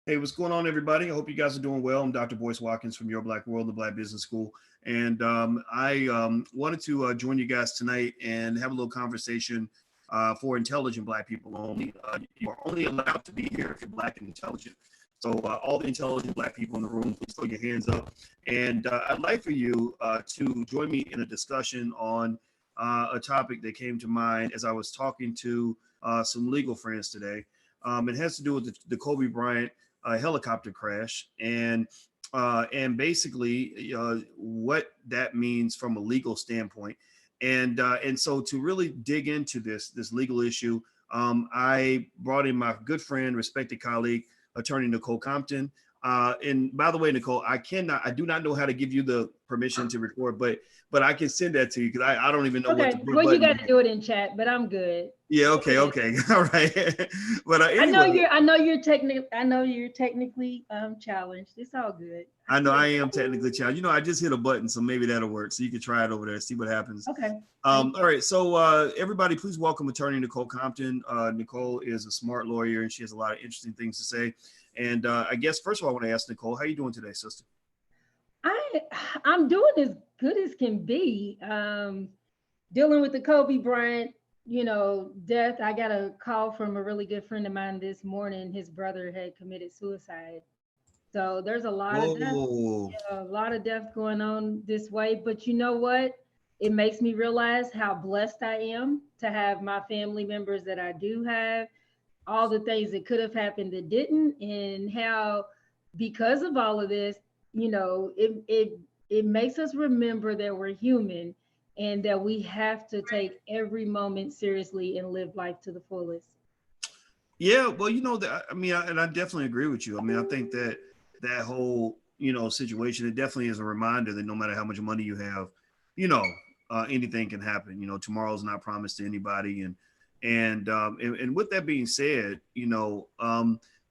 Hey, what's going on, everybody? I hope you guys are doing well. I'm Dr. Boyce Watkins from Your Black World, the Black Business School. And I wanted to join you guys tonight and have a little conversation for intelligent Black people only. You are only allowed to be here if you're Black and intelligent. So all the intelligent Black people in the room, please throw your hands up. And I'd like for you to join me in a discussion on a topic that came to mind as I was talking to some legal friends today. It has to do with the Kobe Bryant helicopter crash and basically what that means from a legal standpoint. And so to really dig into this legal issue, I brought in my good friend, respected colleague, Attorney Nichole Compton. And by the way, Nichole, I do not know how to give you the permission to record, but I can send that to you because I don't even know what Okay, to well, you got to do it in chat, but I'm good. Yeah, okay, all right. But I know anyway, you're technically challenged. It's all good. I know I am technically challenged. I just hit a button, so maybe that'll work. So you can try it over there, see what happens. Okay. All right. So everybody, please welcome Attorney Nichole Compton. Nichole is a smart lawyer, and she has a lot of interesting things to say. And I guess first of all, I want to ask Nichole, how you doing today, sister? I'm doing as good as can be. Dealing with the Kobe Bryant, death. I got a call from a really good friend of mine this morning. His brother had committed suicide. So there's Whoa. a lot of death going on this way. But you know what? It makes me realize how blessed I am to have my family members that I do have, all the things that could have happened that didn't, and how because of all of this, it makes us remember that we're human and that we have to take every moment seriously and live life to the fullest. Yeah, well, that and I definitely agree with you. I mean, I think that whole situation, it definitely is a reminder that no matter how much money you have, you know, anything can happen. Tomorrow's not promised to anybody, and with that being said,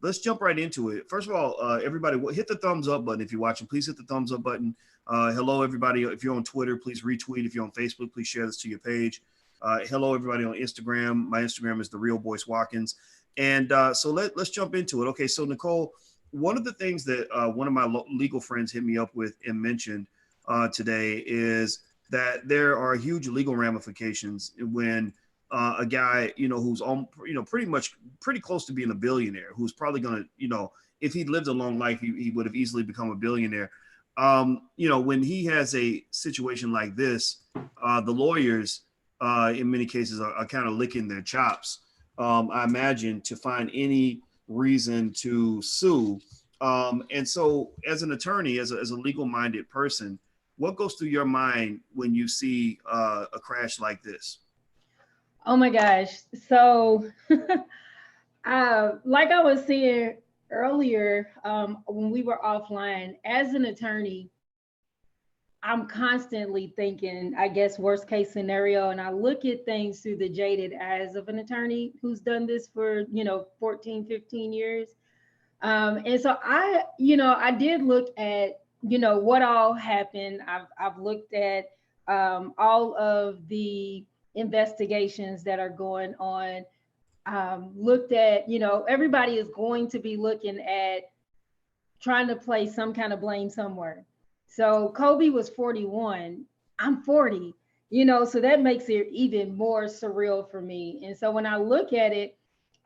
let's jump right into it. First of all, everybody, hit the thumbs up button if you're watching. Please hit the thumbs up button. Hello, everybody. If you're on Twitter, please retweet. If you're on Facebook, please share this to your page. Hello, everybody on Instagram. My Instagram is The Real Boyce Watkins. And so let's jump into it. Okay, so Nichole, one of the things that one of my legal friends hit me up with and mentioned today is that there are huge legal ramifications when a guy, who's on, pretty close to being a billionaire, who's probably going to, if he'd lived a long life, he would have easily become a billionaire. When he has a situation like this, the lawyers, in many cases, are kind of licking their chops. I imagine, to find any reason to sue. And so as an attorney, as a legal-minded person, what goes through your mind when you see a crash like this? Oh my gosh. So, like I was saying earlier, when we were offline, as an attorney, I'm constantly thinking, I guess, worst case scenario. And I look at things through the jaded eyes of an attorney who's done this for, 14, 15 years. And so I did look at, what all happened. I've looked at all of the investigations that are going on. Looked at, everybody is going to be looking at trying to place some kind of blame somewhere. So Kobe was 41. I'm 40, so that makes it even more surreal for me. And so when I look at it,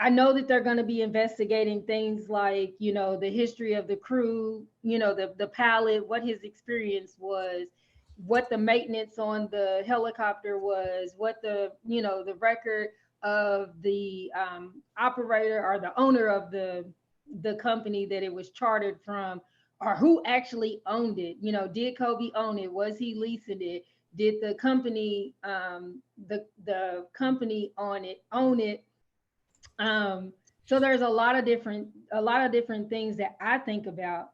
I know that they're going to be investigating things like, the history of the crew, the pilot, what his experience was, what the maintenance on the helicopter was, what the record of the operator or the owner of the company that it was chartered from, or who actually owned it. Did Kobe own it? Was he leasing it? Did the company, the company own it? So there's a lot of different things that I think about.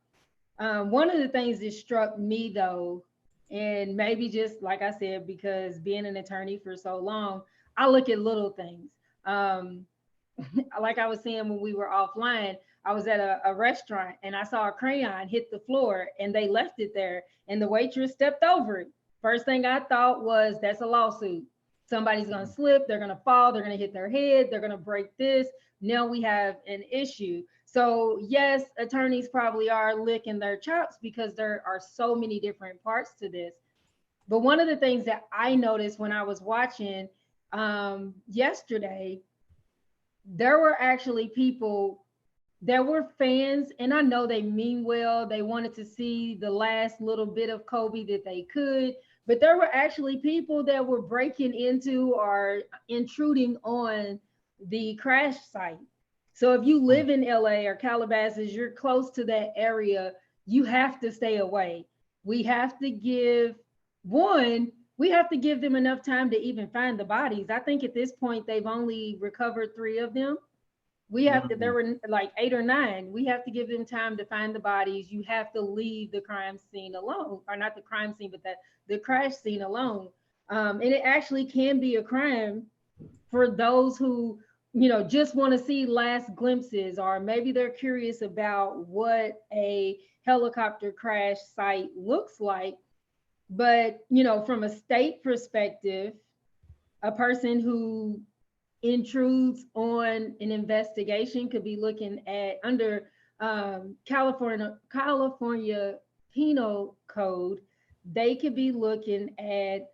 One of the things that struck me though, and maybe just like I said, because being an attorney for so long, I look at little things. Like I was saying when we were offline, I was at a restaurant and I saw a crayon hit the floor and they left it there and the waitress stepped over it. First thing I thought was, that's a lawsuit. Somebody's going to slip, they're going to fall, they're going to hit their head, they're going to break this. Now we have an issue. So yes, attorneys probably are licking their chops because there are so many different parts to this. But one of the things that I noticed when I was watching yesterday, there were actually people that were fans, and I know they mean well. They wanted to see the last little bit of Kobe that they could, but there were actually people that were breaking into or intruding on the crash site. So if you live in LA or Calabasas, you're close to that area, you have to stay away. We have to give one, we have to give them enough time to even find the bodies. I think at this point they've only recovered 3 of them. We have to, there Mhm. were like 8 or 9. We have to give them time to find the bodies. You have to leave the crime scene alone, or not the crime scene, but the crash scene alone. And it actually can be a crime for those who, just want to see last glimpses, or maybe they're curious about what a helicopter crash site looks like. But, from a state perspective, a person who intrudes on an investigation could be looking at under California Penal Code. They could be looking at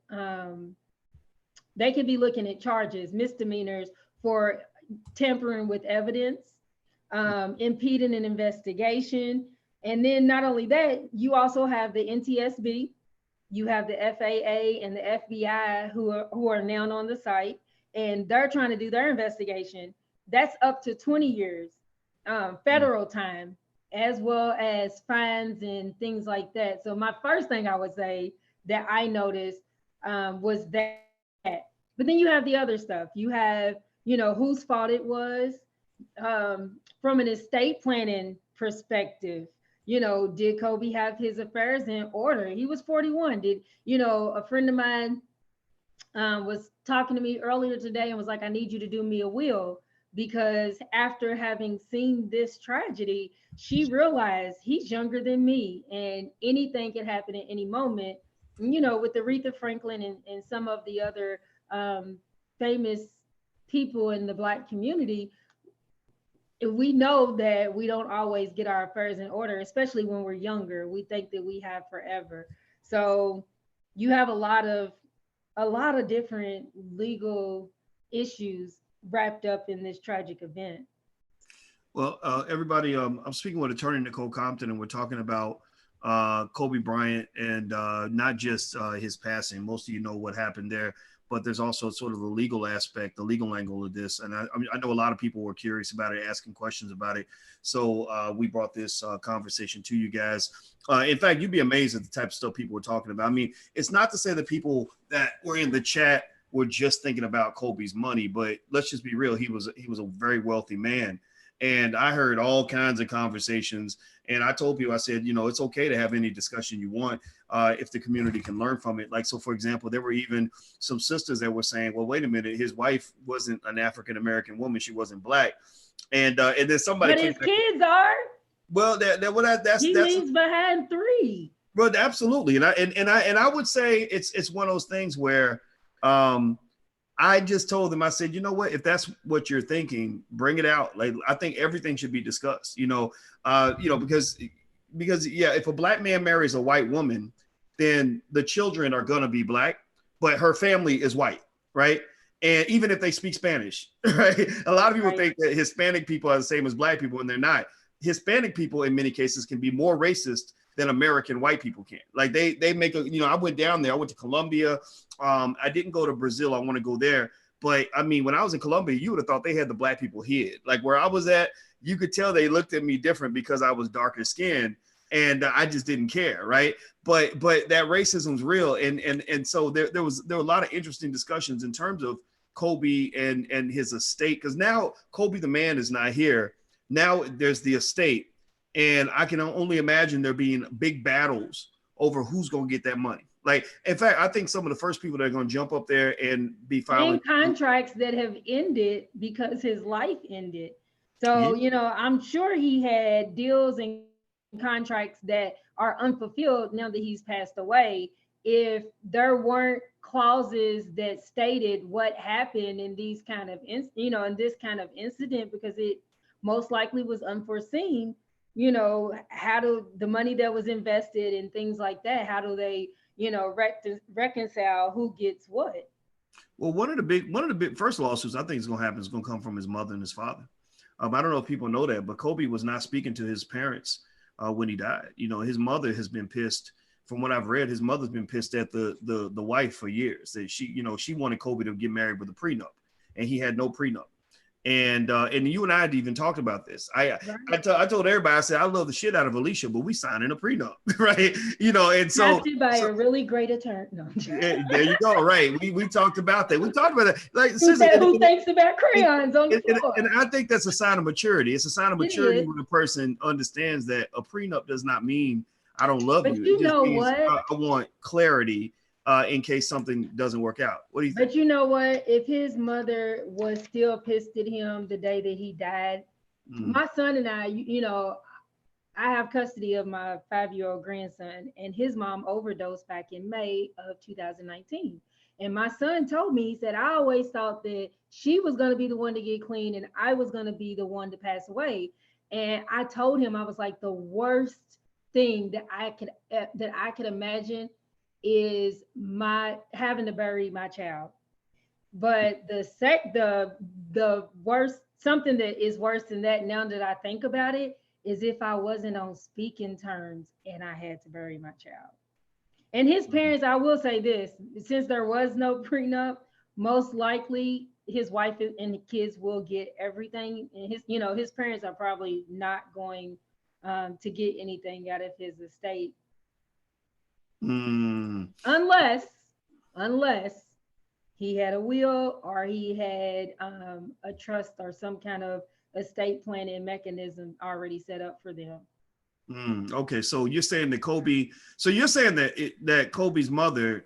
charges, misdemeanors for tampering with evidence, impeding an investigation, and then not only that, you also have the NTSB, you have the FAA and the FBI who are now on the site, and they're trying to do their investigation. That's up to 20 years federal time, as well as fines and things like that. So my first thing I would say that I noticed was that. But then you have the other stuff. You have, whose fault it was, from an estate planning perspective. Did Kobe have his affairs in order? He was 41. Did, a friend of mine was talking to me earlier today and was like, I need you to do me a will, because after having seen this tragedy, she realized he's younger than me and anything can happen at any moment. With Aretha Franklin and some of the other famous people in the Black community, we know that we don't always get our affairs in order, especially when we're younger. We think that we have forever. So you have a lot of different legal issues wrapped up in this tragic event. Well, everybody, I'm speaking with Attorney Nichole Compton, and we're talking about Kobe Bryant, and not just his passing. Most of you know what happened there, but there's also sort of the legal aspect, the legal angle of this. And I know a lot of people were curious about it, asking questions about it. So we brought this conversation to you guys. In fact, you'd be amazed at the type of stuff people were talking about. I mean, it's not to say that people that were in the chat were just thinking about Kobe's money, but let's just be real. He was a very wealthy man. And I heard all kinds of conversations. And I told people, I said, it's okay to have any discussion you want if the community can learn from it. Like, so for example, there were even some sisters that were saying, well, wait a minute, his wife wasn't an African-American woman. She wasn't Black. And then somebody But came his back. kids are. Well, He that's leaves behind 3. well, absolutely. And I would say it's one of those things where I just told them, I said, you know what, if that's what you're thinking, bring it out. Like, I think everything should be discussed, because yeah, if a Black man marries a white woman, then the children are going to be Black, but her family is white. Right. And even if they speak Spanish, right. A lot of people Right. think that Hispanic people are the same as Black people, and they're not. Hispanic people in many cases can be more racist than American white people can. Like they make I went down there, I went to Colombia. I didn't go to Brazil. I want to go there. But I mean, when I was in Colombia, you would have thought they had the Black people hid. Like where I was at, you could tell they looked at me different because I was darker skinned, and I just didn't care. Right. But that racism's real. And so there were a lot of interesting discussions in terms of Kobe and his estate. Because now Kobe the man is not here. Now there's the estate. And I can only imagine there being big battles over who's going to get that money. Like, in fact, I think some of the first people that are going to jump up there and be filing And contracts that have ended because his life ended. Yeah. So, I'm sure he had deals and contracts that are unfulfilled now that he's passed away. If there weren't clauses that stated what happened in these kind of in this kind of incident, because it most likely was unforeseen. You know, how do the money that was invested and things like that, how do they, you know, reconcile who gets what? Well, one of the big first lawsuits I think is going to happen is going to come from his mother and his father. I don't know if people know that, but Kobe was not speaking to his parents when he died. You know, his mother has been pissed. From what I've read, his mother's been pissed at the wife for years. That she wanted Kobe to get married with a prenup, and he had no prenup. And you and I had even talked about this. I told everybody, I said I love the shit out of Alicia, but we signing a prenup, right? You know, and so drafted by a really great attorney. No, there you go. Right. We talked about that. We talked about that. Like, who thinks about crayons on the floor? And I think that's a sign of maturity. It's a sign of maturity when a person understands that a prenup does not mean I don't love you. But you know what? I want clarity in case something doesn't work out. What do you think? But you know what? If his mother was still pissed at him the day that he died, my son and I, you know, I have custody of my 5-year-old grandson, and his mom overdosed back in May of 2019. And my son told me, he said, I always thought that she was going to be the one to get clean and I was going to be the one to pass away. And I told him, I was like, the worst thing that I could imagine is my having to bury my child. But the worst, something that is worse than that now that I think about it, is if I wasn't on speaking terms and I had to bury my child. And his parents, I will say this, since there was no prenup, most likely his wife and the kids will get everything. And his parents are probably not going to get anything out of his estate. Unless he had a will or he had a trust or some kind of estate planning mechanism already set up for them. Okay, so you're saying that that Kobe's mother,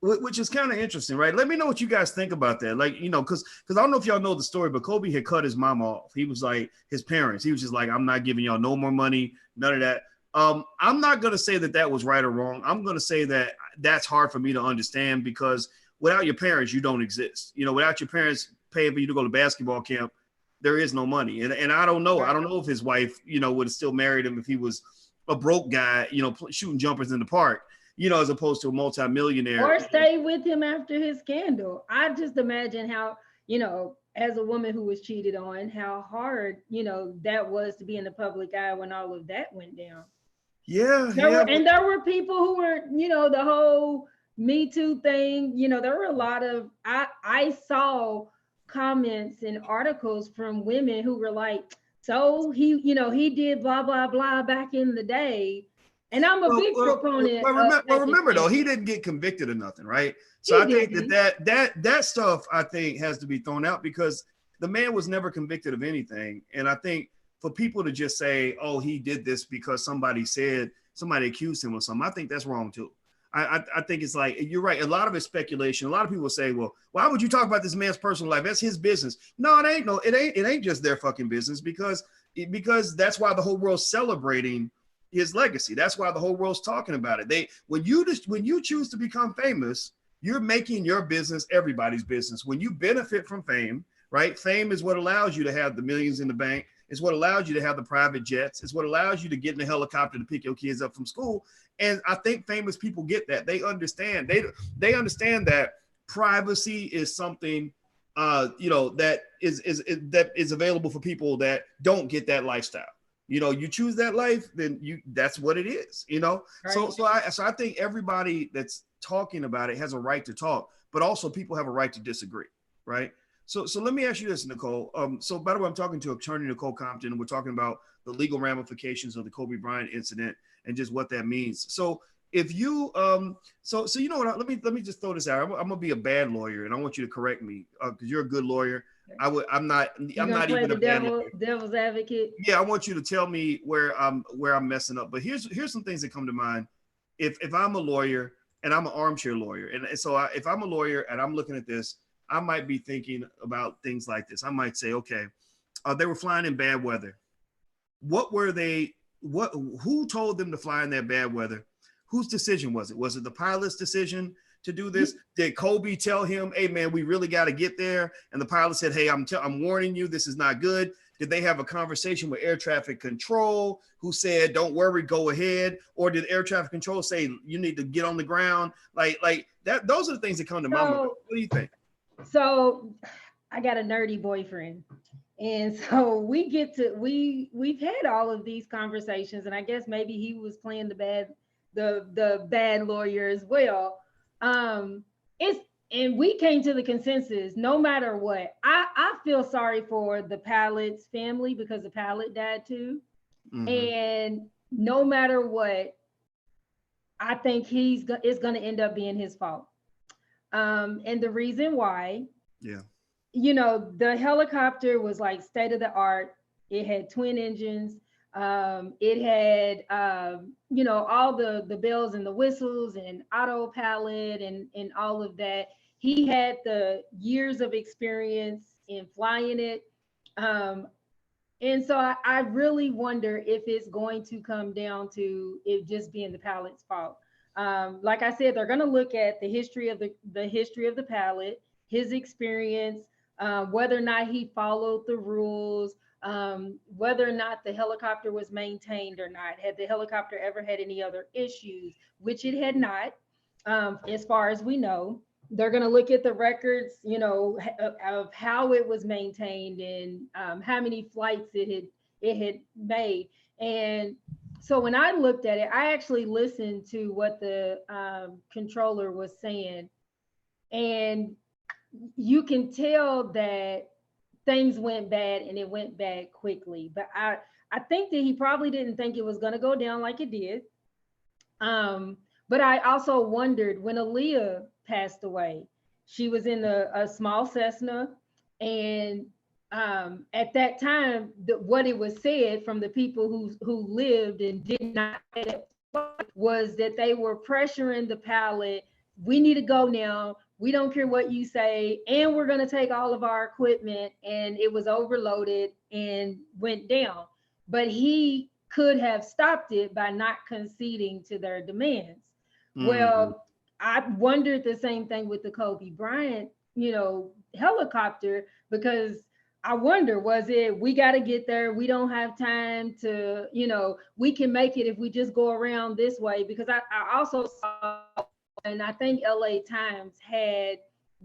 which is kind of interesting, right? Let me know what you guys think about that. Like, because I don't know if y'all know the story, but Kobe had cut his mom off. He was like, his parents, he was just like, I'm not giving y'all no more money, none of that. I'm not going to say that was right or wrong. I'm going to say that that's hard for me to understand, because without your parents, you don't exist. Without your parents paying for you to go to basketball camp, there is no money. And I don't know. I don't know if his wife, would have still married him if he was a broke guy, shooting jumpers in the park, as opposed to a multimillionaire. Or stay with him after his scandal. I just imagine how, as a woman who was cheated on, how hard, that was to be in the public eye when all of that went down. Yeah. There were people who were, the whole Me Too thing, there were a lot of, I saw comments and articles from women who were like, so he did blah, blah, blah back in the day. And I'm a big proponent. Remember though, he didn't get convicted of nothing, right? So I think that stuff, I think, has to be thrown out, because the man was never convicted of anything. And I think for people to just say, oh, he did this because somebody accused him of something, I think that's wrong too. I think it's like, you're right. A lot of it's speculation. A lot of people say, well, why would you talk about this man's personal life? That's his business. No, it ain't. No, it ain't just their fucking business, because that's why the whole world's celebrating his legacy. That's why the whole world's talking about it. When you choose to become famous, you're making your business everybody's business. When you benefit from fame, right? Fame is what allows you to have the millions in the bank. It's what allows you to have the private jets. It's what allows you to get in a helicopter to pick your kids up from school. And I think famous people get that. They understand. They understand that privacy is something, that is available for people that don't get that lifestyle. You choose that life, then that's what it is. Right. So I think everybody that's talking about it has a right to talk, but also people have a right to disagree, right? So let me ask you this, Nichole. So by the way, I'm talking to Attorney Nichole Compton, and we're talking about the legal ramifications of the Kobe Bryant incident and just what that means. So if you, so you know what? Let me just throw this out. I'm gonna be a bad lawyer, and I want you to correct me, because you're a good lawyer. I'm not even a bad lawyer. Devil's advocate. Yeah, I want you to tell me where I'm messing up. But here's some things that come to mind. If I'm a lawyer and I'm an armchair lawyer, and so if I'm a lawyer and I'm looking at this, I might be thinking about things like this. I might say, okay, they were flying in bad weather. Who told them to fly in that bad weather? Whose decision was it? Was it the pilot's decision to do this? Did Kobe tell him, hey man, we really got to get there? And the pilot said, hey, I'm warning you, this is not good. Did they have a conversation with air traffic control who said, don't worry, go ahead? Or did air traffic control say, you need to get on the ground? Like that, those are the things that come to my mind. What do you think? So I got a nerdy boyfriend. And so we've had all of these conversations, and I guess maybe he was playing the bad lawyer as well. It's and we came to the consensus, no matter what, I feel sorry for the pilot's family because the pilot died too. Mm-hmm. And no matter what, I think it's going to end up being his fault. And the reason why, the helicopter was like state of the art. It had twin engines. It had, all the bells and the whistles and autopilot and all of that. He had the years of experience in flying it. And so I really wonder if it's going to come down to it just being the pilot's fault. Like I said, they're going to look at the history of the pilot, his experience, whether or not he followed the rules, whether or not the helicopter was maintained or not. Had the helicopter ever had any other issues, which it had not, as far as we know. They're going to look at the records, of how it was maintained and how many flights it had made. And so when I looked at it, I actually listened to what the controller was saying, and you can tell that things went bad, and it went bad quickly. But I think that he probably didn't think it was going to go down like it did. But I also wondered when Aaliyah passed away, she was in a small Cessna, and at that time, what it was said from the people who lived and did not was that they were pressuring the pilot. We need to go now. We don't care what you say, and we're going to take all of our equipment. And it was overloaded and went down. But he could have stopped it by not conceding to their demands. Mm-hmm. Well, I wondered the same thing with the Kobe Bryant, helicopter, because I wonder, was it, we got to get there, we don't have time to, we can make it if we just go around this way? Because I also saw, and I think LA Times had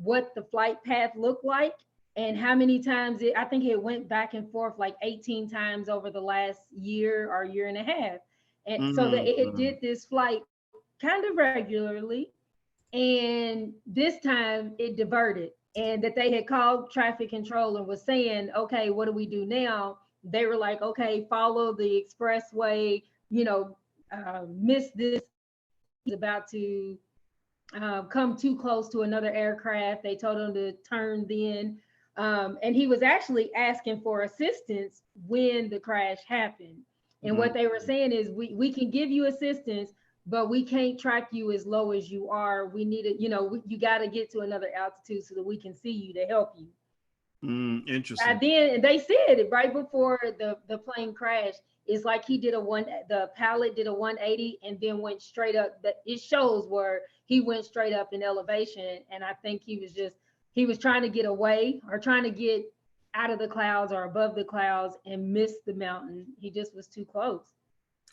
what the flight path looked like and how many times I think it went back and forth like 18 times over the last year or year and a half. And so that it did this flight kind of regularly. And this time it diverted, and that they had called traffic control and was saying, okay, what do we do now? They were like, okay, follow the expressway, miss this, about to come too close to another aircraft. They told him to turn then. And he was actually asking for assistance when the crash happened. And what they were saying is, we can give you assistance, but we can't track you as low as you are. We need it, you got to get to another altitude so that we can see you to help you. Interesting. And then they said it right before the plane crashed. It's like the pilot did a 180 and then went straight up. It shows where he went straight up in elevation. And I think he was trying to get away or trying to get out of the clouds or above the clouds and missed the mountain. He just was too close.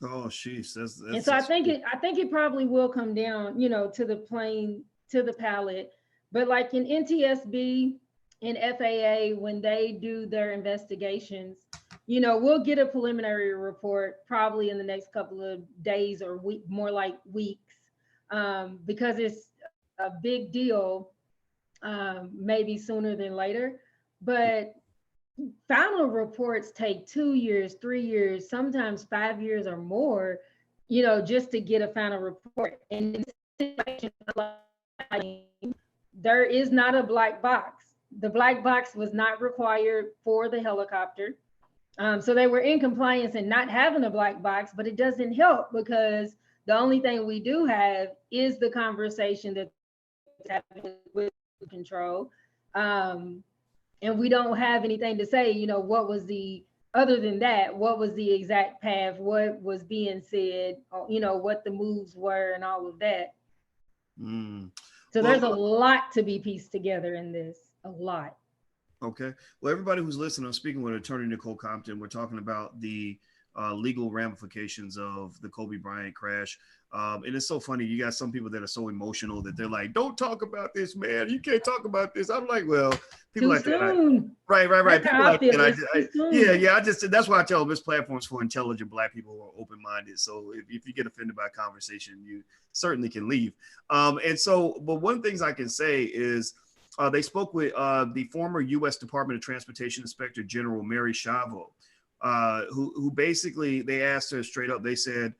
Oh, jeez. That's and so I think it probably will come down, to the plane, to the pilot. But like in NTSB and FAA, when they do their investigations, we'll get a preliminary report probably in the next couple of days or more like weeks, because it's a big deal, maybe sooner than later. But final reports take 2 years, 3 years, sometimes 5 years or more, just to get a final report. And there is not a black box. The black box was not required for the helicopter. So they were in compliance and not having a black box, but it doesn't help because the only thing we do have is the conversation that's happening with control. And we don't have anything to say, what was other than that, what was the exact path, what was being said, what the moves were and all of that. So there's a lot to be pieced together in this, a lot. Okay. Well, everybody who's listening, I'm speaking with Attorney Nichole Compton. We're talking about the legal ramifications of the Kobe Bryant crash. And it's so funny. You got some people that are so emotional that they're like, "Don't talk about this, man. You can't talk about this." I'm like, well, people Too like that. soon. Right. That's People how I like feel. that. It's too soon. Yeah. I just that's why I tell this platform's for intelligent Black people who are open minded. So if you get offended by conversation, you certainly can leave. And so, but one of the things I can say is they spoke with the former U.S. Department of Transportation Inspector General Mary Shavo, who basically they asked her straight up. They said,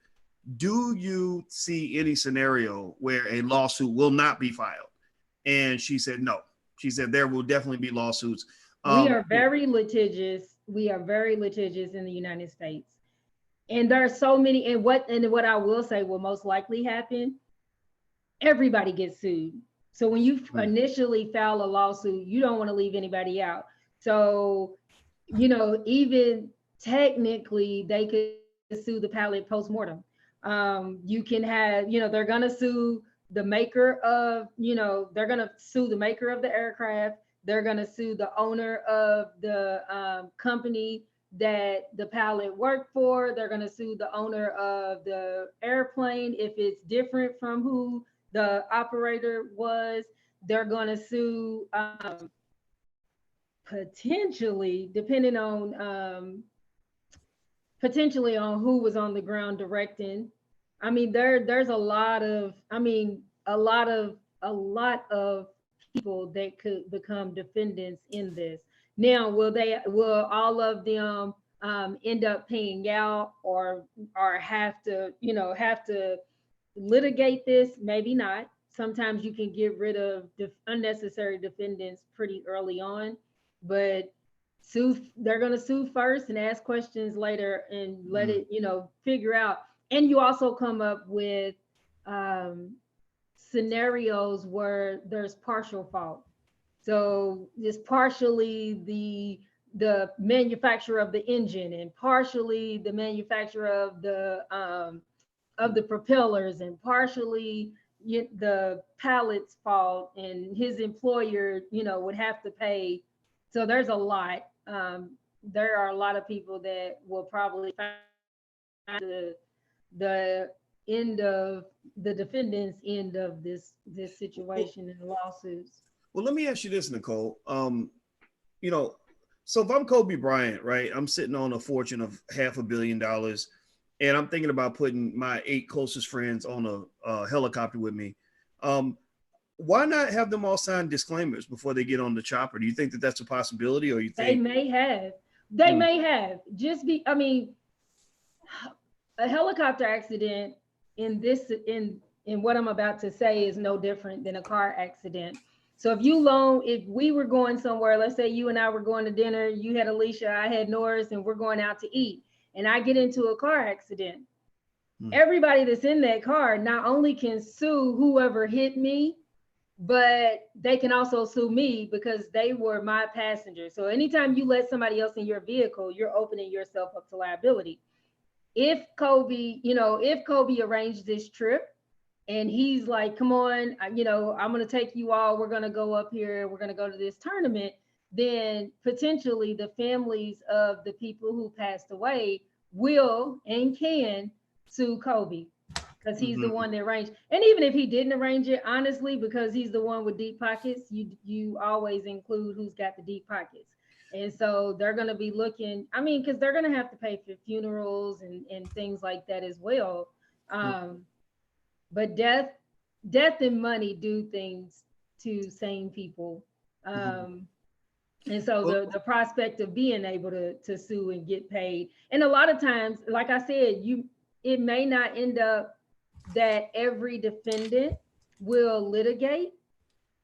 "Do you see any scenario where a lawsuit will not be filed?" And she said, "No." She said there will definitely be lawsuits. We are very litigious. We are very litigious in the United States. And there are so many, and what I will say will most likely happen, everybody gets sued. So when you initially file a lawsuit, you don't want to leave anybody out. So, even technically they could sue the pilot post-mortem. You can have, they're gonna sue the maker of, they're gonna sue the maker of the aircraft. They're gonna sue the owner of the company that the pilot worked for. They're gonna sue the owner of the airplane if it's different from who the operator was. They're gonna sue potentially, depending on potentially on who was on the ground directing. I mean, there's a lot of, a lot of people that could become defendants in this. Now, will all of them end up paying out, or have to litigate this? Maybe not. Sometimes you can get rid of unnecessary defendants pretty early on, but they're going to sue first and ask questions later and let it, figure out. And you also come up with um, scenarios where there's partial fault. So it's partially the manufacturer of the engine, and partially the manufacturer of the propellers, and partially the pilot's fault, and his employer, would have to pay. So there's a lot. There are a lot of people that will probably find the end of the defendant's end of this Well, situation in lawsuits. well, let me ask you this, Nichole. You know, so if I'm Kobe Bryant, right, I'm sitting on a fortune of $500 million, and I'm thinking about putting my 8 closest friends on a helicopter with me. Um, why not have them all sign disclaimers before they get on the chopper? Do you think that that's a possibility, or you They think? may have. They Hmm, may have. Just be. I mean, a helicopter accident in what I'm about to say is no different than a car accident. So if we were going somewhere, let's say you and I were going to dinner, you had Alicia, I had Norris, and we're going out to eat, and I get into a car accident, hmm, everybody that's in that car not only can sue whoever hit me, but they can also sue me because they were my passenger. So anytime you let somebody else in your vehicle, you're opening yourself up to liability. If Kobe arranged this trip and he's like, come on, I'm going to take you all, we're going to go up here, we're going to go to this tournament, then potentially the families of the people who passed away will and can sue Kobe, because he's the hmm. one that arranged. And even if he didn't arrange it, honestly, because he's the one with deep pockets, you always include who's got the deep pockets. And so they're going to be looking, I mean, because they're going to have to pay for funerals and things like that as well. Um, but death and money do things to sane people. Hmm. And so Well, the prospect of being able to sue and get paid, and a lot of times, like I said, it may not end up that every defendant will litigate.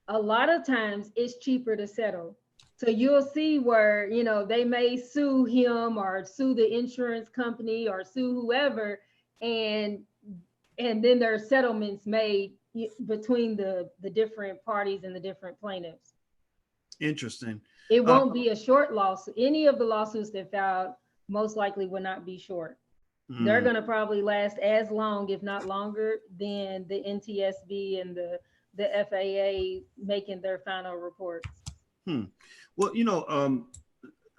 A lot of times it's cheaper to settle. So you'll see where, they may sue him or sue the insurance company or sue whoever, and then there are settlements made between the different parties and the different plaintiffs. interesting. It Uh, won't be a short lawsuit. Any of the lawsuits that filed most likely will not be short. They're hmm. going to probably last as long, if not longer, than the NTSB and the FAA making their final reports. Well,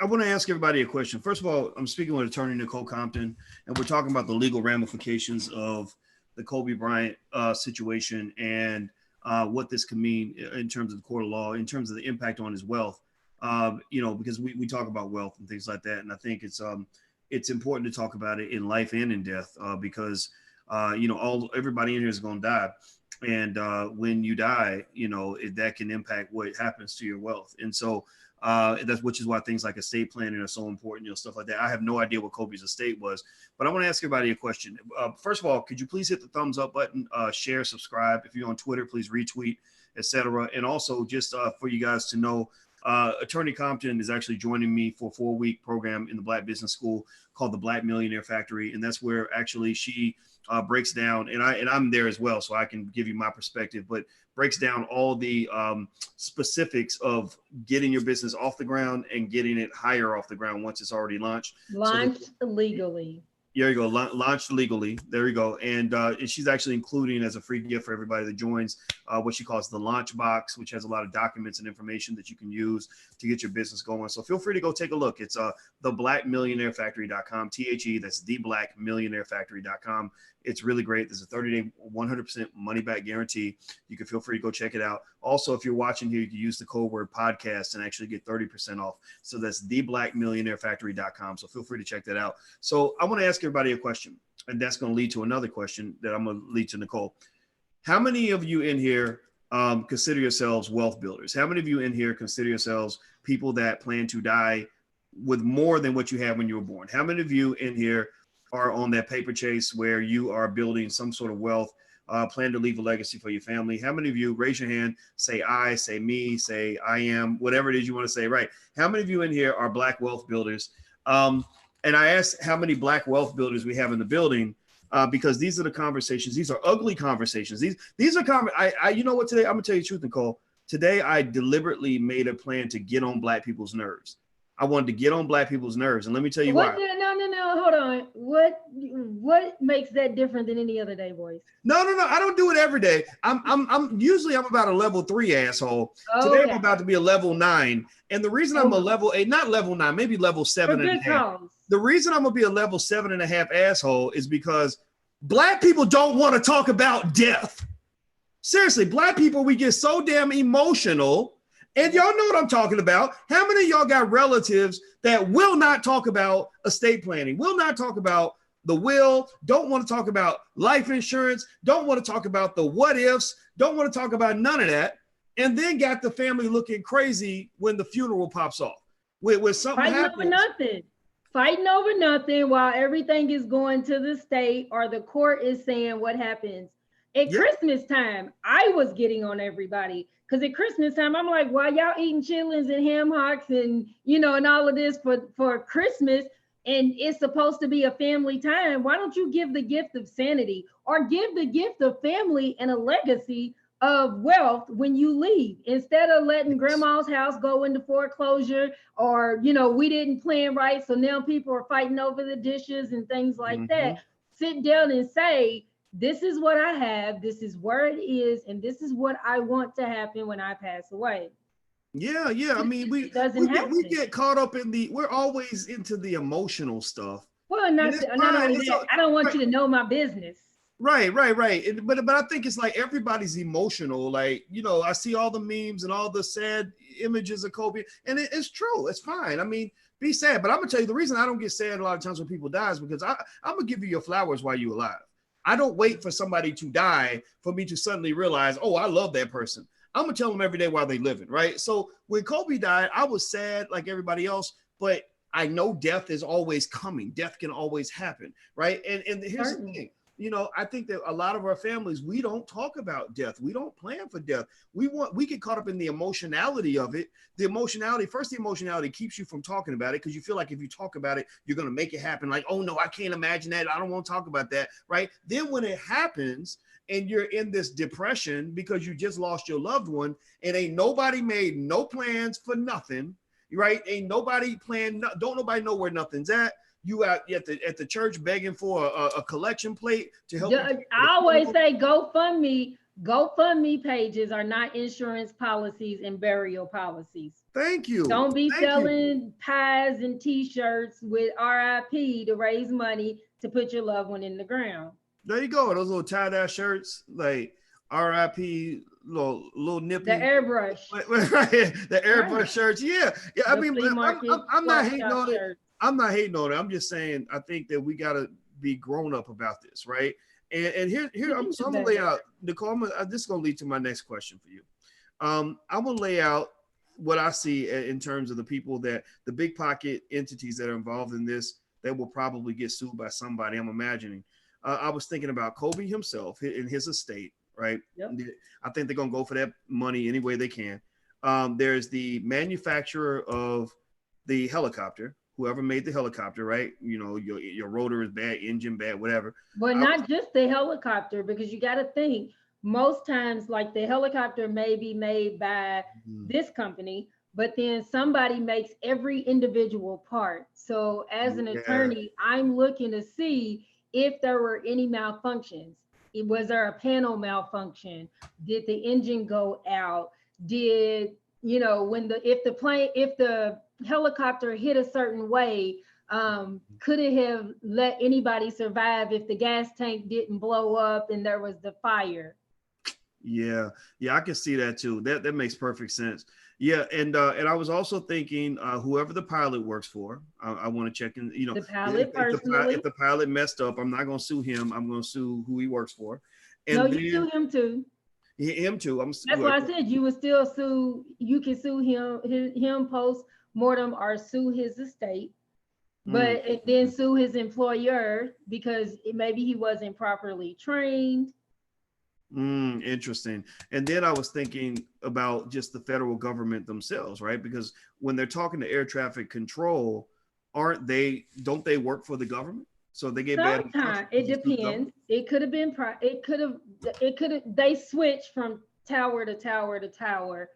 I want to ask everybody a question. First of all, I'm speaking with Attorney Nichole Compton, and we're talking about the legal ramifications of the Kobe Bryant situation and what this can mean in terms of the court of law, in terms of the impact on his wealth. Because we talk about wealth and things like that, and I think it's important to talk about it in life and in death because everybody in here is going to die, and when you die, that can impact what happens to your wealth, and so. Which is why things like estate planning are so important, stuff like that. I have no idea what Kobe's estate was, but I want to ask everybody a question. First of all, could you please hit the thumbs up button, share, subscribe. If you're on Twitter, please retweet, etc. And also just for you guys to know, Attorney Compton is actually joining me for a 4-week program in the Black Business School called the Black Millionaire Factory. And that's where actually she breaks down, and I'm there as well, so I can give you my perspective, but breaks down all the specifics of getting your business off the ground and getting it higher off the ground once it's already launched. Launched legally. There you go. Launched legally. There you go. And she's actually including as a free gift for everybody that joins what she calls the launch box, which has a lot of documents and information that you can use to get your business going. So feel free to go take a look. It's theblackmillionairefactory.com, THE, that's theblackmillionairefactory.com. It's really great. There's a 30-day, 100% money back guarantee. You can feel free to go check it out. Also, if you're watching here, you can use the code word podcast and actually get 30% off. So that's theblackmillionairefactory.com. So feel free to check that out. So I want to ask everybody a question, and that's going to lead to another question that I'm going to lead to Nichole. How many of you in here consider yourselves wealth builders? How many of you in here consider yourselves people that plan to die with more than what you had when you were born? How many of you in here are on that paper chase where you are building some sort of wealth, plan to leave a legacy for your family? How many of you, raise your hand, say I, say me, say I am, whatever it is you want to say, right? How many of you in here are Black wealth builders? And I asked how many Black wealth builders we have in the building because these are the conversations. These are ugly conversations. These are you know what, today, I'm gonna tell you the truth, Nichole. Today, I deliberately made a plan to get on Black people's nerves. I wanted to get on Black people's nerves, and let me tell you why. No, hold on. What makes that different than any other day, boys? No. I don't do it every day. I'm usually about a level 3 asshole. Oh, today okay. I'm about to be a level 9, and the reason I'm a level 8, not level 9, maybe level 7.5. The reason I'm gonna be a level 7.5 asshole is because Black people don't want to talk about death. Seriously, Black people, we get so damn emotional. And y'all know what I'm talking about. How many of y'all got relatives that will not talk about estate planning, will not talk about the will, don't want to talk about life insurance, don't want to talk about the what ifs, don't want to talk about none of that, and then got the family looking crazy when the funeral pops off? With something happens. Fighting over nothing while everything is going to the state or the court is saying what happens. At Christmas time, I was getting on everybody. Because at Christmas time, I'm like, why y'all eating chitlins and ham hocks and, and all of this for Christmas, and it's supposed to be a family time? Why don't you give the gift of sanity or give the gift of family and a legacy of wealth when you leave, instead of letting grandma's house go into foreclosure or, we didn't plan right, so now people are fighting over the dishes and things like that. Sit down and say, this is what I have, this is where it is, and this is what I want to happen when I pass away. Yeah. I mean, we get caught up in we're always into the emotional stuff. Well, not only that, I don't want you to know my business. Right. But I think it's like everybody's emotional. Like, I see all the memes and all the sad images of Kobe, and it's true. It's fine. I mean, be sad. But I'm gonna tell you the reason I don't get sad a lot of times when people die is because I'm gonna give you your flowers while you're alive. I don't wait for somebody to die for me to suddenly realize, oh, I love that person. I'm gonna tell them every day while they're living, right? So when Kobe died, I was sad like everybody else, but I know death is always coming. Death can always happen, right? And here's the thing. I think that a lot of our families, we don't talk about death. We don't plan for death. We get caught up in the emotionality of it. The emotionality keeps you from talking about it because you feel like if you talk about it, you're going to make it happen. Like, oh no, I can't imagine that. I don't want to talk about that, right? Then when it happens and you're in this depression because you just lost your loved one and ain't nobody made no plans for nothing, right? Ain't nobody planned, don't nobody know where nothing's at. You out at the church begging for a collection plate to help. I always say GoFundMe, GoFundMe pages are not insurance policies and burial policies. Thank you. Don't be Thank you. selling pies and t-shirts with RIP to raise money to put your loved one in the ground. There you go. Those little tie-dye shirts, like RIP, little The nippy. airbrush. The airbrush Right. shirts. Yeah. Yeah. I The mean, flea but market I'm not swap hating shop on it. shirts. I'm not hating on it. I'm just saying I think that we gotta be grown up about this, right? And here We can so do I'm gonna lay better. out, Nichole. This is gonna lead to my next question for you. I'm gonna lay out what I see in terms of the people that the big pocket entities that are involved in this that will probably get sued by somebody. I'm imagining. I was thinking about Kobe himself in his estate, right? Yep. I think they're gonna go for that money any way they can. There's the manufacturer of the helicopter, whoever made the helicopter, right? You know, your rotor is bad, engine bad, whatever. But I was, not just the helicopter, because you got to think most times, like the helicopter may be made by this company, but then somebody makes every individual part. So, as an yeah, attorney, I'm looking to see if there were any malfunctions. Was there a panel malfunction? Did the engine go out? Did, when if the helicopter hit a certain way, could it have let anybody survive if the gas tank didn't blow up and there was the fire? yeah, yeah, I can see that too. That makes perfect sense. Yeah, and I was also thinking, whoever the pilot works for, I want to check in. You know, The pilot if personally? the pilot messed up, I'm not going to sue him. I'm going to sue who he works for, No, and you sue then him too. him too. That's why I said you would still sue. You can sue him post mortem or sue his estate, mm, but and then sue his employer because maybe he wasn't properly trained. interesting. And then I was thinking about just the federal government themselves, right? Because when they're talking to air traffic control, aren't they? Don't they work for the government? So they get bad Sometimes instructions it to sue the government. depends. It could have been. It could have. They switch from tower to tower to tower,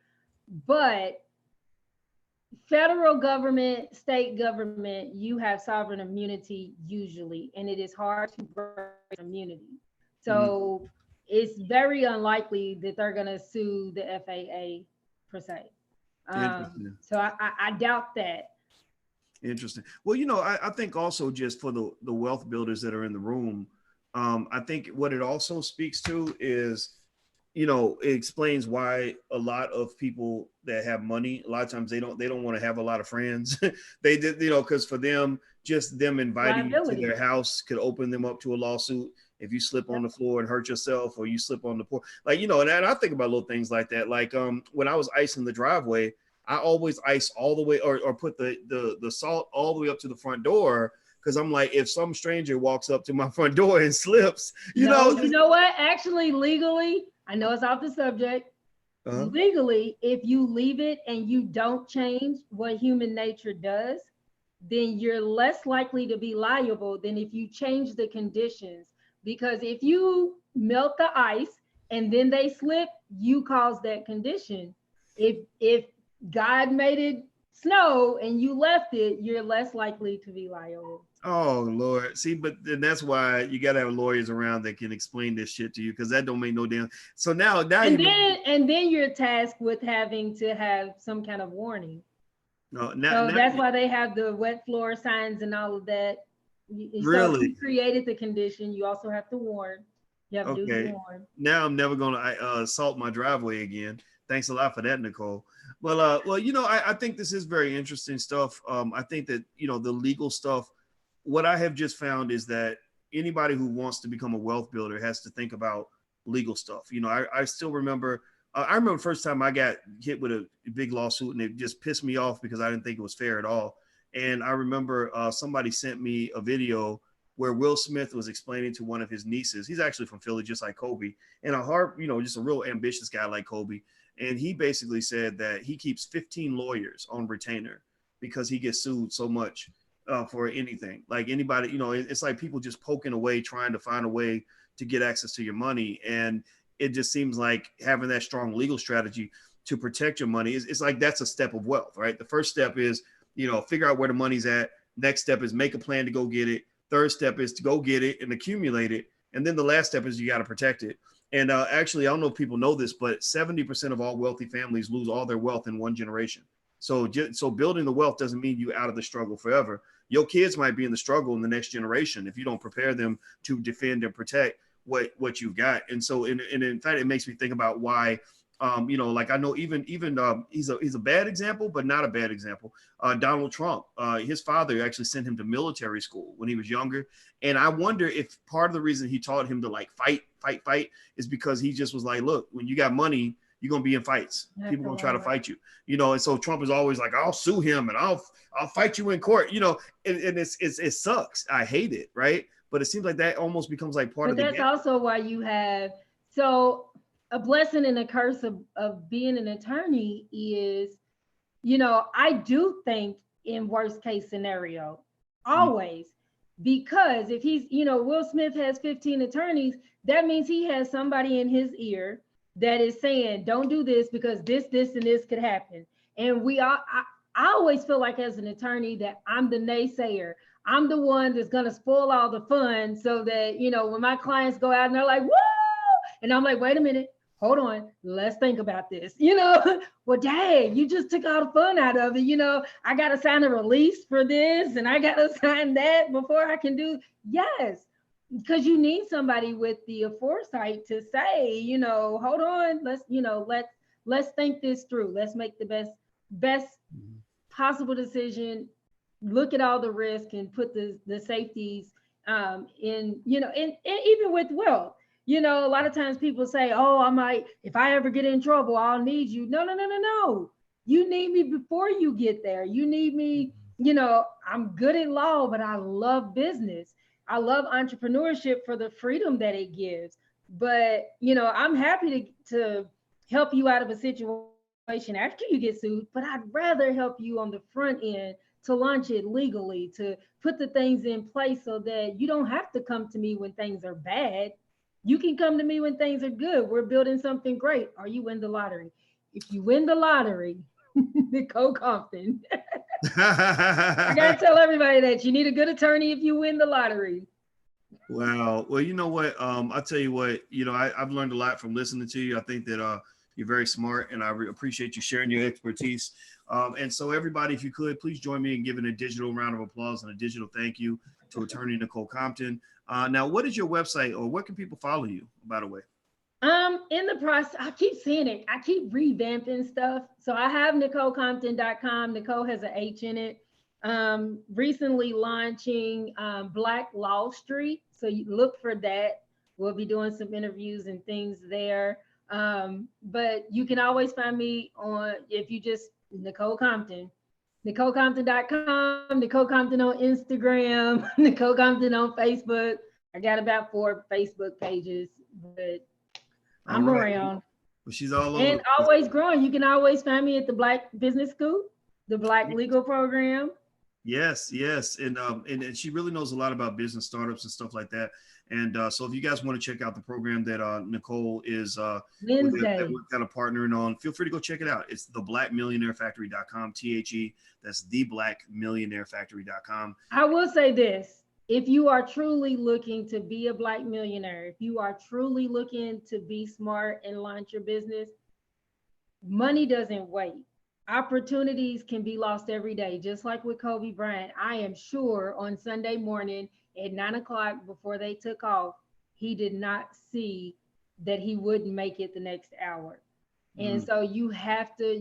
but federal government, state government, you have sovereign immunity usually, and it is hard to break immunity. Mm, So it's very unlikely that they're going to sue the FAA per se. interesting. So I doubt that. Interesting. Well, I think also just for the wealth builders that are in the room, I think what it also speaks to is, it explains why a lot of people that have money, a lot of times they don't want to have a lot of friends. They did, because for them, just them inviting you to Liability. their house could open them up to a lawsuit if you slip on Yep. the floor and hurt yourself, or you slip on the porch. Like, and I think about little things like that. Like when I was icing the driveway, I always ice all the way, or put the salt all the way up to the front door, because I'm like, if some stranger walks up to my front door and slips, No, you just know what? Actually, legally, I know it's off the subject. uh Legally, if you leave it and you don't change what human nature does, then you're less likely to be liable than if you change the conditions. Because if you melt the ice and then they slip, you cause that condition. If God made it snow and you left it, you're less likely to be liable. oh Lord. See, but then that's why you gotta have lawyers around that can explain this shit to you, because that don't make no damn. So now you And make then you're tasked with having to have some kind of warning. no So now that's why they have the wet floor signs and all of that. So if you really. created the condition, you also have to warn. You have duty to Okay. warn. Now I'm never gonna salt my driveway again. Thanks a lot for that, Nichole. Well, I think this is very interesting stuff. I think that the legal stuff. What I have just found is that anybody who wants to become a wealth builder has to think about legal stuff. I still remember. I remember the first time I got hit with a big lawsuit, and it just pissed me off because I didn't think it was fair at all. And I remember somebody sent me a video where Will Smith was explaining to one of his nieces. He's actually from Philly, just like Kobe, and a hard, just a real ambitious guy like Kobe. And he basically said that he keeps 15 lawyers on retainer because he gets sued so much for anything. Like anybody, it's like people just poking away, trying to find a way to get access to your money. And it just seems like having that strong legal strategy to protect your money it's like that's a step of wealth, right? The first step is, figure out where the money's at. Next step is make a plan to go get it. Third step is to go get it and accumulate it. And then the last step is you got to protect it. And actually, I don't know if people know this, but 70% of all wealthy families lose all their wealth in one generation. So building the wealth doesn't mean you out of the struggle forever. Your kids might be in the struggle in the next generation if you don't prepare them to defend and protect what you've got. And so, and in fact, it makes me think about why, like I know even he's a bad example, but not a bad example. Donald Trump, his father actually sent him to military school when he was younger, and I wonder if part of the reason he taught him to like fight is because he just was like, look, when you got money, you're gonna be in fights. People gonna try to fight you, And so Trump is always like, I'll sue him and I'll fight you in court, and it sucks. I hate it, right? But it seems like that almost becomes like part of the game. But that's also why you have a blessing and a curse of being an attorney is, I do think in worst case scenario, always, because if he's, Will Smith has 15 attorneys, that means he has somebody in his ear that is saying, don't do this because this, and this could happen. And I always feel like as an attorney that I'm the naysayer. I'm the one that's going to spoil all the fun so that, when my clients go out and they're like, woo, and I'm like, wait a minute, hold on, let's think about this. Well, dang, you just took all the fun out of it. I got to sign a release for this and I got to sign that before I can do. Yes, because you need somebody with the foresight to say, hold on, let's think this through. Let's make the best possible decision. Look at all the risk and put the safeties in, and even with wealth. A lot of times people say, oh, if I ever get in trouble, I'll need you. No. You need me before you get there. You need me, I'm good at law, but I love business. I love entrepreneurship for the freedom that it gives. But, I'm happy to help you out of a situation after you get sued, but I'd rather help you on the front end to launch it legally, to put the things in place so that you don't have to come to me when things are bad. You can come to me when things are good. We're building something great. Or you win the lottery. If you win the lottery, Nichole Compton. I got to tell everybody that you need a good attorney if you win the lottery. Wow. Well, you know what? I'll tell you what, I've learned a lot from listening to you. I think that you're very smart, and I appreciate you sharing your expertise. And so everybody, if you could, please join me in giving a digital round of applause and a digital thank you to Attorney Nichole Compton. Now, what is your website, or where can people follow you, by the way? In the process, I keep seeing it. I keep revamping stuff. So I have NicholeCompton.com. Nichole has an H in it. Recently launching Black Law Street. So you look for that. We'll be doing some interviews and things there. But you can always find me if you just Nichole Compton, NicholeCompton.com, Nichole Compton on Instagram, Nichole Compton on Facebook. I got about 4 Facebook pages, but I'm around. Well, she's all over. And always growing. You can always find me at the Black Business School, the Black Legal Program. Yes. And she really knows a lot about business startups and stuff like that. And so if you guys want to check out the program that Nichole is that we're kind of partnering on, feel free to go check it out. It's theblackmillionairefactory.com, THE. That's theblackmillionairefactory.com. I will say this. If you are truly looking to be a Black millionaire, if you are truly looking to be smart and launch your business, money doesn't wait. Opportunities can be lost every day, just like with Kobe Bryant. I am sure on Sunday morning at 9:00 before they took off, he did not see that he wouldn't make it the next hour. And so you have to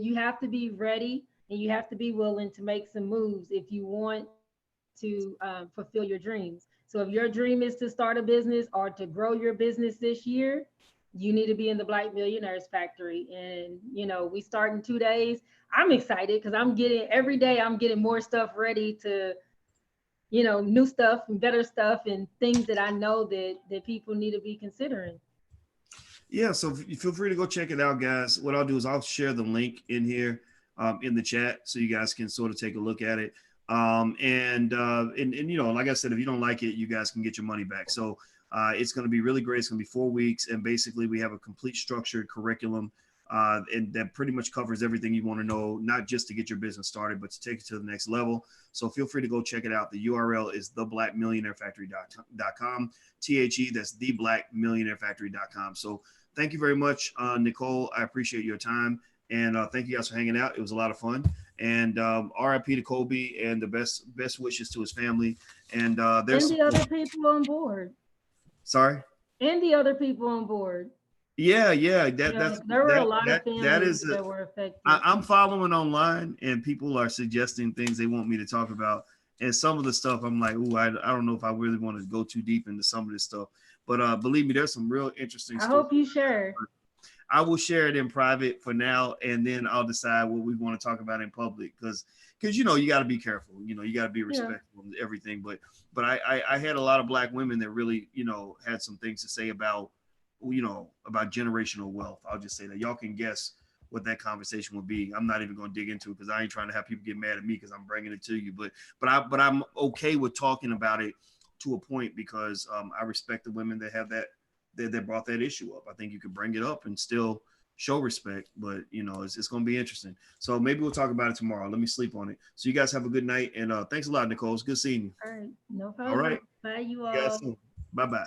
be ready, and you have to be willing to make some moves if you want to fulfill your dreams. So if your dream is to start a business or to grow your business this year, you need to be in the Black Millionaires Factory. And, we start in 2 days. I'm excited because every day I'm getting more stuff ready to, new stuff and better stuff and things that I know that people need to be considering. Yeah, so feel free to go check it out, guys. What I'll do is I'll share the link in here in the chat so you guys can sort of take a look at it. And like I said, if you don't like it, you guys can get your money back. So it's going to be really great. It's going to be 4 weeks. And basically we have a complete structured curriculum and that pretty much covers everything you want to know, not just to get your business started, but to take it to the next level. So feel free to go check it out. The URL is theblackmillionairefactory.com, THE, that's theblackmillionairefactory.com. So thank you very much, Nichole. I appreciate your time, and thank you guys for hanging out. It was a lot of fun. And RIP to Kobe, and the best wishes to his family. And there's And some, the other people on board. sorry. And the other people on board. Yeah. Yeah, there were a lot of That families is. that were affected. I'm following online, and people are suggesting things they want me to talk about. And some of the stuff I'm like, ooh, I don't know if I really want to go too deep into some of this stuff. But believe me, there's some real interesting I stories. hope you share. I will share it in private for now, and then I'll decide what we want to talk about in public. Because you got to be careful. You got to be Yeah. respectful of everything. But I had a lot of black women that really had some things to say about generational wealth. I'll just say that y'all can guess what that conversation would be. I'm not even going to dig into it because I ain't trying to have people get mad at me because I'm bringing it to you. But I'm okay with talking about it to a point because I respect the women that have that brought that issue up. I think you could bring it up and still show respect, but it's going to be interesting. So maybe we'll talk about it tomorrow. Let me sleep on it. So you guys have a good night, and thanks a lot, Nichole. It's good seeing you. All right. No All problem. right, Bye, you you guys all. soon. Bye bye.